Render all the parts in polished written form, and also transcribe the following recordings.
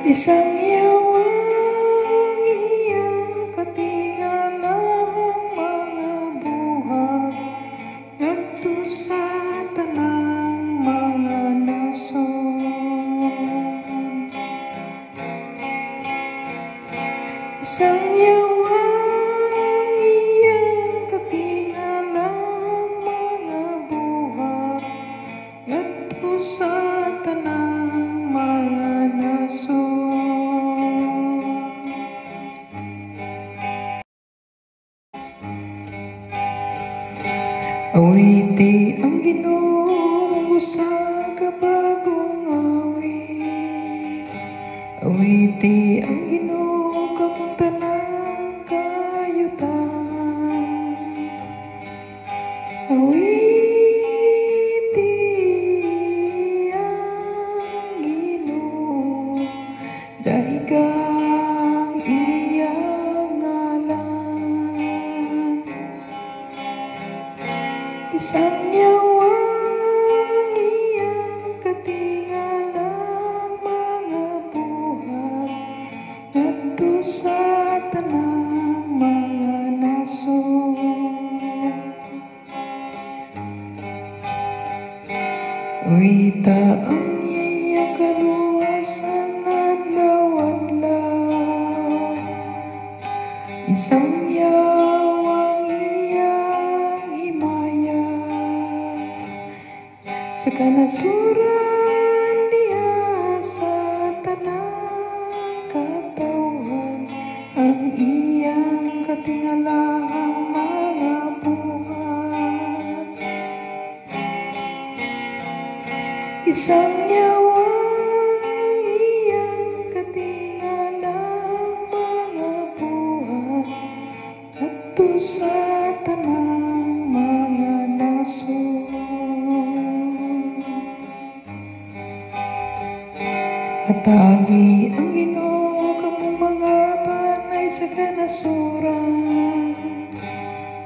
Isang yawang iyang katingalang mga buhat ngadto sa tanang mga nasod. Isang yawang iyang katingalang mga buhat ngadto sa tanang mga nasod. Awiti ang Ginoo sa kabagong awit. Awiti ang Ginoo kang tanang kayutan. Awiti ang Ginoo dahigang iyang ngalan. Isang yawang iyang katingalang mga buhat ngadto sa tanang mga nasod. Wita ang iyang kaluwasan adlaw-adlaw. Isang yawang iyang himaya sa kanasuran diha sa tanang katawhan ang iyang katingalahang mga buhat. Isang yawang iyang katingalang mga buhat ngadto sa tanang mga nasod. Hatagi ang Ginoo kamong mga panay sa kanasuran.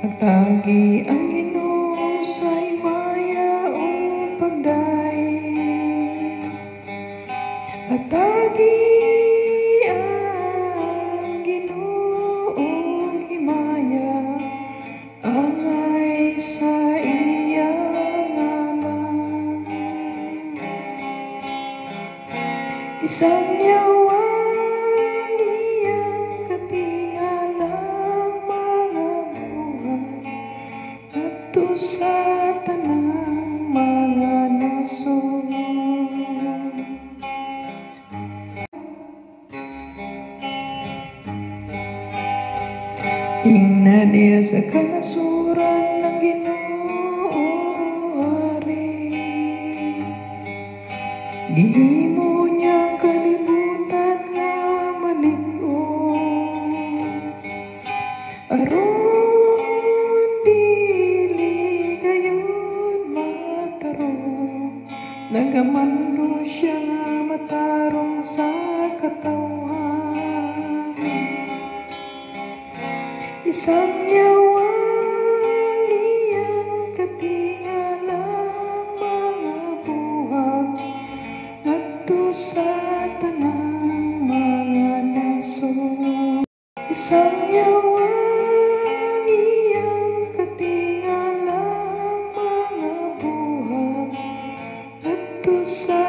Hatagi ang Ginoo sa himaya o pagdaig. Hatagi ang Ginoong himaya angay sa iyang ngalan. Isang yawang iyang katingalang mga buhat ngadto sa tanang mga nasod. Ingna diya sa kanasuran ng Ginoo Ari. Gihimo niya kalibutan nga malig-on aron dili gayud matarong. Nagamando siya nga matarong sa katawhan. Isang yawang iyang katingalang mga buhat ngadto sa tanang mga nasod. Isang yawang iyang katingalang mga buhat ngadto sa